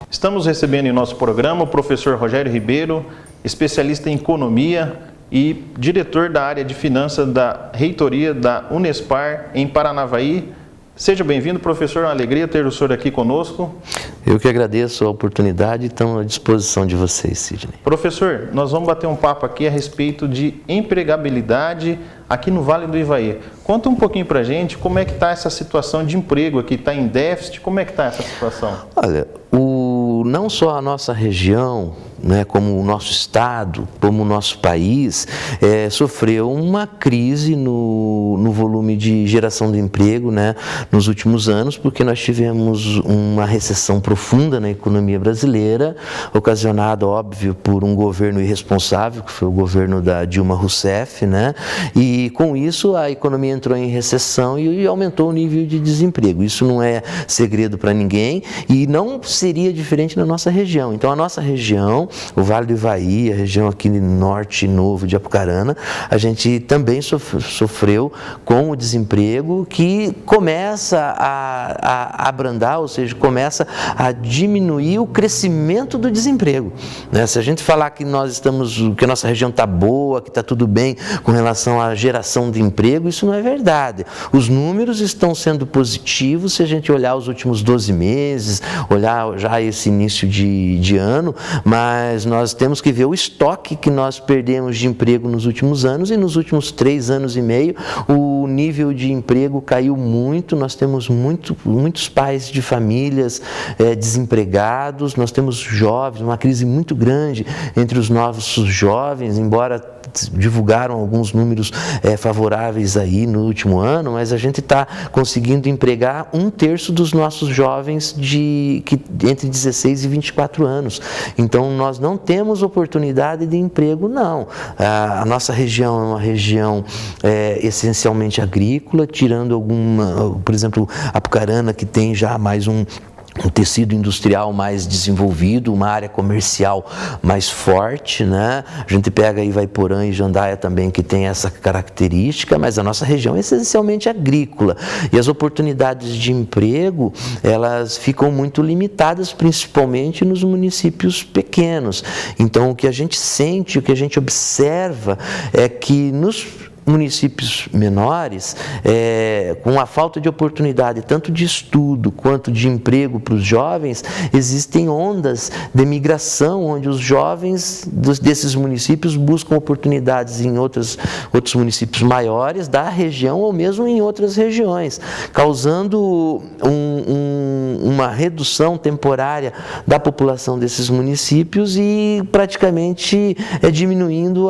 Estamos recebendo em nosso programa o professor Rogério Ribeiro, especialista em economia e diretor da área de finanças da reitoria da Unespar em Paranavaí. Seja bem-vindo, professor, é uma alegria ter o senhor aqui conosco. Eu que agradeço a oportunidade e estou à disposição de vocês, Sidney. Professor, nós vamos bater um papo aqui a respeito de empregabilidade aqui no Vale do Ivaí. Conta um pouquinho para a gente como é que está essa situação de emprego aqui, está em déficit, como é que está essa situação? Olha, não só a nossa região, como o nosso estado, como o nosso país, sofreu uma crise no volume de geração de emprego, nos últimos anos, porque nós tivemos uma recessão profunda na economia brasileira, ocasionada, óbvio, por um governo irresponsável, que foi o governo da Dilma Rousseff, e com isso a economia entrou em recessão e aumentou o nível de desemprego. Isso não é segredo para ninguém e não seria diferente na nossa região. Então a nossa região, o Vale do Ivaí, a região aqui norte novo de Apucarana, a gente também sofreu com o desemprego que começa a abrandar, ou seja, começa a diminuir o crescimento do desemprego. Se a gente falar que que a nossa região está boa, que está tudo bem com relação à geração de emprego, isso não é verdade. Os números estão sendo positivos se a gente olhar os últimos 12 meses, olhar já esse início de ano, mas nós temos que ver o estoque que nós perdemos de emprego nos últimos anos e nos últimos 3 anos e meio o nível de emprego caiu muito, nós temos muitos pais de famílias desempregados, nós temos jovens, uma crise muito grande entre os novos jovens, embora divulgaram alguns números favoráveis aí no último ano, mas a gente está conseguindo empregar 1/3 dos nossos jovens entre 16 e 24 anos. Então, nós não temos oportunidade de emprego, não. A nossa região é uma região essencialmente agrícola, tirando por exemplo, Apucarana, que tem já mais um tecido industrial mais desenvolvido, uma área comercial mais forte, A gente pega Ivaiporã e Jandaia também, que tem essa característica, mas a nossa região é essencialmente agrícola. E as oportunidades de emprego, elas ficam muito limitadas, principalmente nos municípios pequenos. Então, o que a gente sente, o que a gente observa é que nos municípios menores, com a falta de oportunidade tanto de estudo quanto de emprego para os jovens, existem ondas de migração onde os jovens desses municípios buscam oportunidades em outros municípios maiores da região ou mesmo em outras regiões, causando uma redução temporária da população desses municípios e praticamente diminuindo,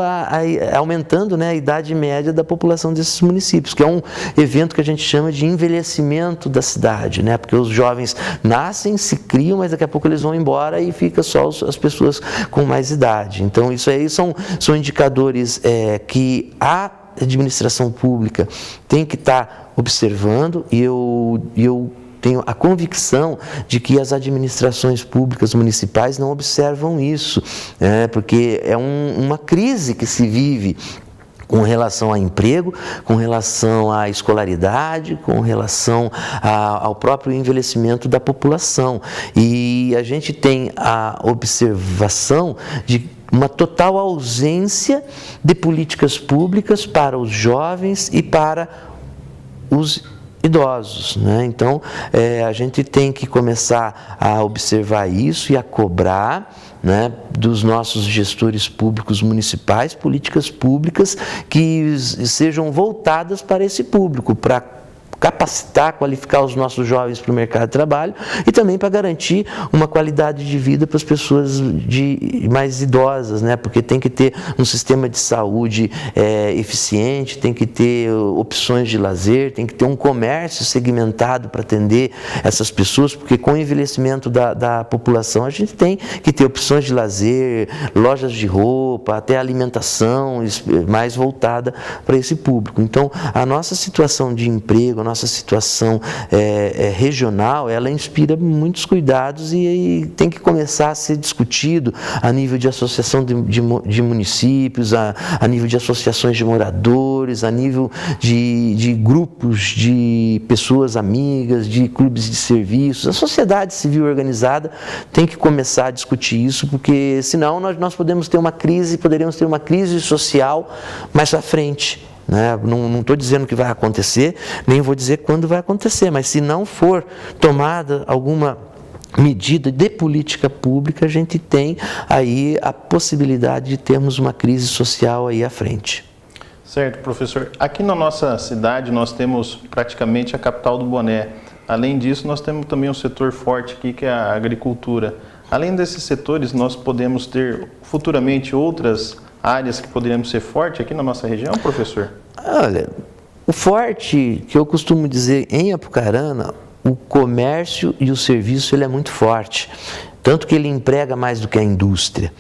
aumentando a idade média da população desses municípios, que é um evento que a gente chama de envelhecimento da cidade, porque os jovens nascem, se criam, mas daqui a pouco eles vão embora e fica só as pessoas com mais idade. Então isso aí são indicadores que a administração pública tem que estar observando e eu tenho a convicção de que as administrações públicas municipais não observam isso, porque é uma crise que se vive com relação a emprego, com relação à escolaridade, com relação ao próprio envelhecimento da população. E a gente tem a observação de uma total ausência de políticas públicas para os jovens e para os idosos, Então, a gente tem que começar a observar isso e a cobrar dos nossos gestores públicos municipais, políticas públicas que sejam voltadas para esse público, para capacitar, qualificar os nossos jovens para o mercado de trabalho e também para garantir uma qualidade de vida para as pessoas mais idosas, porque tem que ter um sistema de saúde eficiente, tem que ter opções de lazer, tem que ter um comércio segmentado para atender essas pessoas, porque com o envelhecimento da população a gente tem que ter opções de lazer, lojas de roupa, até alimentação mais voltada para esse público. Então, a nossa situação de emprego, a nossa nossa situação regional, ela inspira muitos cuidados e tem que começar a ser discutido a nível de associação de municípios, a nível de associações de moradores, a nível de grupos de pessoas amigas, de clubes de serviços. A sociedade civil organizada tem que começar a discutir isso, porque senão nós poderíamos ter uma crise social mais à frente. Não estou dizendo que vai acontecer, nem vou dizer quando vai acontecer, mas se não for tomada alguma medida de política pública, a gente tem aí a possibilidade de termos uma crise social aí à frente. Certo, professor. Aqui na nossa cidade nós temos praticamente a capital do boné. Além disso, nós temos também um setor forte aqui, que é a agricultura. Além desses setores, nós podemos ter futuramente outras áreas que poderíamos ser fortes aqui na nossa região, professor? Olha, o forte, que eu costumo dizer em Apucarana, o comércio e o serviço, ele é muito forte. Tanto que ele emprega mais do que a indústria.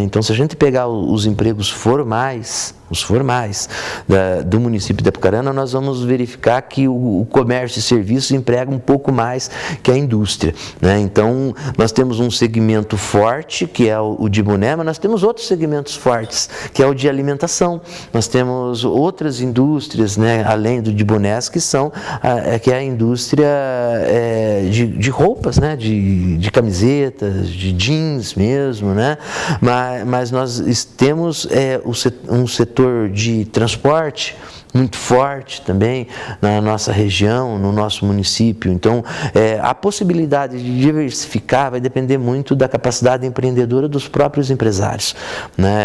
Então, se a gente pegar os empregos formais, do município de Apucarana, nós vamos verificar que o comércio e serviços empregam um pouco mais que a indústria. Então, nós temos um segmento forte, que é o de boné, mas nós temos outros segmentos fortes, que é o de alimentação. Nós temos outras indústrias, além do de bonés, que é a indústria de roupas, de camisetas, de jeans mesmo, mas nós temos um setor de transporte muito forte também na nossa região, no nosso município. Então, a possibilidade de diversificar vai depender muito da capacidade empreendedora dos próprios empresários.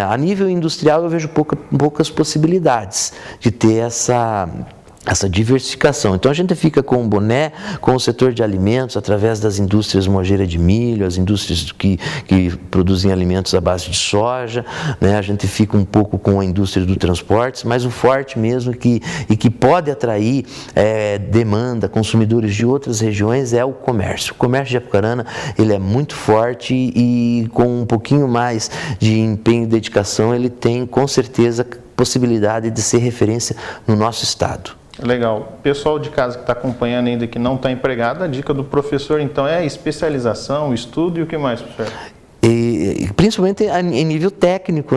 A nível industrial, eu vejo poucas possibilidades de ter essa diversificação. Então a gente fica com o boné, com o setor de alimentos, através das indústrias mojeira de milho, as indústrias que produzem alimentos à base de soja, a gente fica um pouco com a indústria do transporte, mas o forte mesmo que pode atrair demanda, consumidores de outras regiões, é o comércio. O comércio de Apucarana, ele é muito forte e com um pouquinho mais de empenho e dedicação, ele tem com certeza possibilidade de ser referência no nosso estado. Legal. Pessoal de casa que está acompanhando ainda, que não está empregado, a dica do professor, então, é especialização, estudo e o que mais, professor? Principalmente em nível técnico,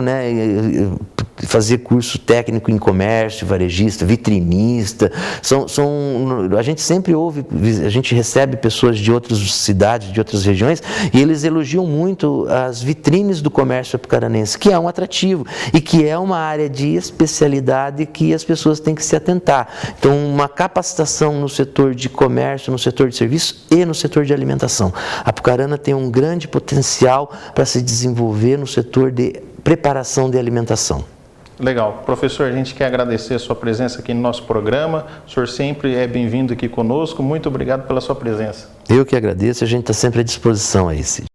fazer curso técnico em comércio, varejista, vitrinista. A gente sempre a gente recebe pessoas de outras cidades, de outras regiões, e eles elogiam muito as vitrines do comércio apucaranense, que é um atrativo e que é uma área de especialidade que as pessoas têm que se atentar. Então, uma capacitação no setor de comércio, no setor de serviço e no setor de alimentação. A Apucarana tem um grande potencial para se desenvolver no setor de preparação de alimentação. Legal. Professor, a gente quer agradecer a sua presença aqui no nosso programa. O senhor sempre é bem-vindo aqui conosco. Muito obrigado pela sua presença. Eu que agradeço, a gente está sempre à disposição aí, Cid.